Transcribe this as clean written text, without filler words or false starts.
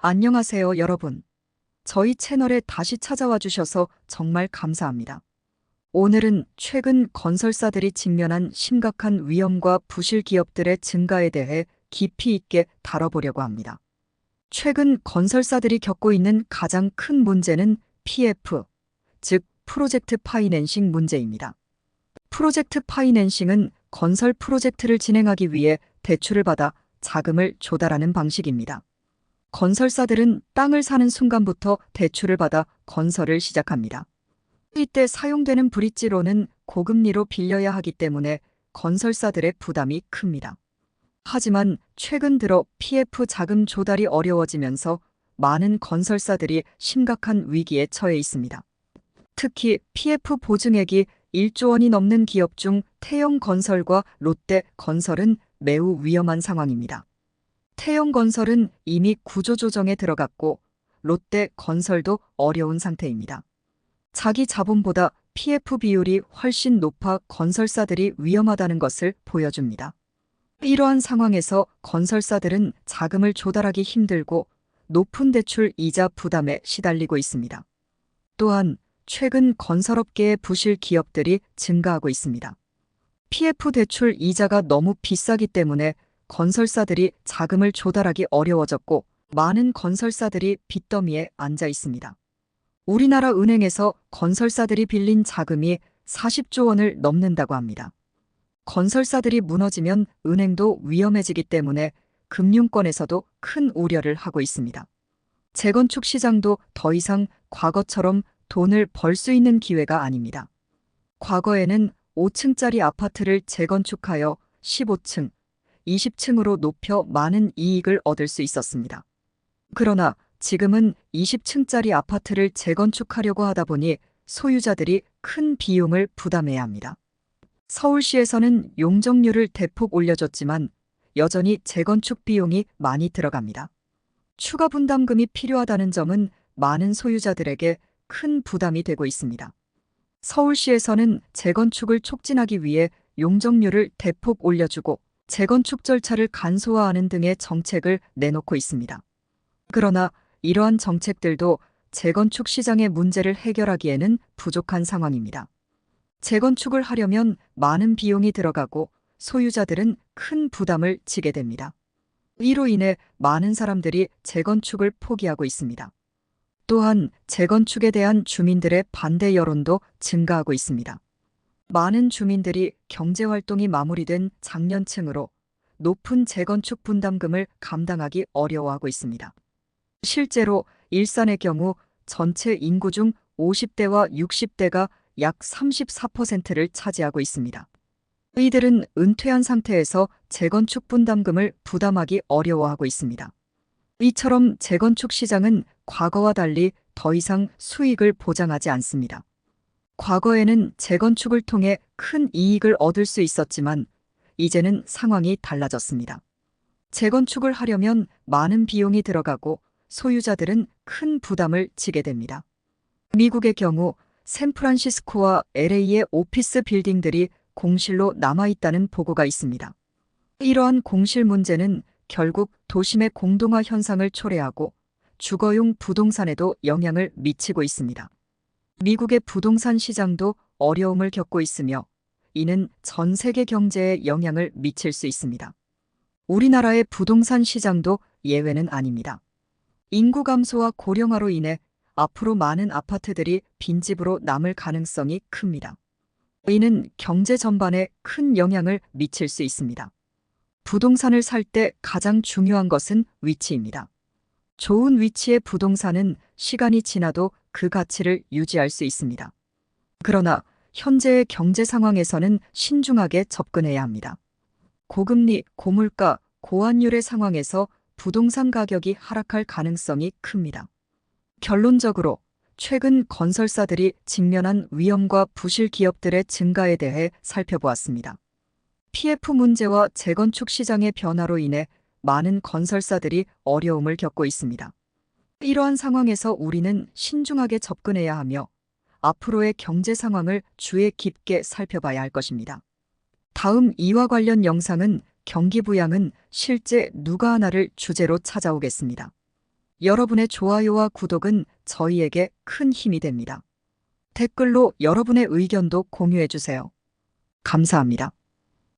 안녕하세요, 여러분. 저희 채널에 다시 찾아와 주셔서 정말 감사합니다. 오늘은 최근 건설사들이 직면한 심각한 위험과 부실 기업들의 증가에 대해 깊이 있게 다뤄보려고 합니다. 최근 건설사들이 겪고 있는 가장 큰 문제는 PF, 즉 프로젝트 파이낸싱 문제입니다. 프로젝트 파이낸싱은 건설 프로젝트를 진행하기 위해 대출을 받아 자금을 조달하는 방식입니다. 건설사들은 땅을 사는 순간부터 대출을 받아 건설을 시작합니다. 이때 사용되는 브릿지로는 고금리로 빌려야 하기 때문에 건설사들의 부담이 큽니다. 하지만 최근 들어 PF 자금 조달이 어려워지면서 많은 건설사들이 심각한 위기에 처해 있습니다. 특히 PF 보증액이 1조 원이 넘는 기업 중 태영건설과 롯데건설은 매우 위험한 상황입니다. 태영건설은 이미 구조조정에 들어갔고 롯데건설도 어려운 상태입니다. 자기 자본보다 PF 비율이 훨씬 높아 건설사들이 위험하다는 것을 보여줍니다. 이러한 상황에서 건설사들은 자금을 조달하기 힘들고 높은 대출 이자 부담에 시달리고 있습니다. 또한 최근 건설업계의 부실 기업들이 증가하고 있습니다. PF 대출 이자가 너무 비싸기 때문에 건설사들이 자금을 조달하기 어려워졌고 많은 건설사들이 빚더미에 앉아 있습니다. 우리나라 은행에서 건설사들이 빌린 자금이 40조 원을 넘는다고 합니다. 건설사들이 무너지면 은행도 위험해지기 때문에 금융권에서도 큰 우려를 하고 있습니다. 재건축 시장도 더 이상 과거처럼 돈을 벌 수 있는 기회가 아닙니다. 과거에는 5층짜리 아파트를 재건축하여 15층, 20층으로 높여 많은 이익을 얻을 수 있었습니다. 그러나 지금은 20층짜리 아파트를 재건축하려고 하다 보니 소유자들이 큰 비용을 부담해야 합니다. 서울시에서는 용적률을 대폭 올려줬지만 여전히 재건축 비용이 많이 들어갑니다. 추가 분담금이 필요하다는 점은 많은 소유자들에게 큰 부담이 되고 있습니다. 서울시에서는 재건축을 촉진하기 위해 용적률을 대폭 올려주고 재건축 절차를 간소화하는 등의 정책을 내놓고 있습니다. 그러나 이러한 정책들도 재건축 시장의 문제를 해결하기에는 부족한 상황입니다. 재건축을 하려면 많은 비용이 들어가고 소유자들은 큰 부담을 지게 됩니다. 이로 인해 많은 사람들이 재건축을 포기하고 있습니다. 또한 재건축에 대한 주민들의 반대 여론도 증가하고 있습니다. 많은 주민들이 경제활동이 마무리된 장년층으로 높은 재건축 분담금을 감당하기 어려워하고 있습니다. 실제로 일산의 경우 전체 인구 중 50대와 60대가 약 34%를 차지하고 있습니다. 이들은 은퇴한 상태에서 재건축 분담금을 부담하기 어려워하고 있습니다. 이처럼 재건축 시장은 과거와 달리 더 이상 수익을 보장하지 않습니다. 과거에는 재건축을 통해 큰 이익을 얻을 수 있었지만 이제는 상황이 달라졌습니다. 재건축을 하려면 많은 비용이 들어가고 소유자들은 큰 부담을 지게 됩니다. 미국의 경우 샌프란시스코와 LA의 오피스 빌딩들이 공실로 남아있다는 보고가 있습니다. 이러한 공실 문제는 결국 도심의 공동화 현상을 초래하고 주거용 부동산에도 영향을 미치고 있습니다. 미국의 부동산 시장도 어려움을 겪고 있으며 이는 전 세계 경제에 영향을 미칠 수 있습니다. 우리나라의 부동산 시장도 예외는 아닙니다. 인구 감소와 고령화로 인해 앞으로 많은 아파트들이 빈집으로 남을 가능성이 큽니다. 이는 경제 전반에 큰 영향을 미칠 수 있습니다. 부동산을 살 때 가장 중요한 것은 위치입니다. 좋은 위치의 부동산은 시간이 지나도 그 가치를 유지할 수 있습니다. 그러나 현재의 경제 상황에서는 신중하게 접근해야 합니다. 고금리, 고물가, 고환율의 상황에서 부동산 가격이 하락할 가능성이 큽니다. 결론적으로 최근 건설사들이 직면한 위험과 부실 기업들의 증가에 대해 살펴보았습니다. PF 문제와 재건축 시장의 변화로 인해 많은 건설사들이 어려움을 겪고 있습니다. 이러한 상황에서 우리는 신중하게 접근해야 하며 앞으로의 경제 상황을 주의 깊게 살펴봐야 할 것입니다. 다음 이와 관련 영상은 경기부양은 실제 누가 하나를 주제로 찾아오겠습니다. 여러분의 좋아요와 구독은 저희에게 큰 힘이 됩니다. 댓글로 여러분의 의견도 공유해 주세요. 감사합니다.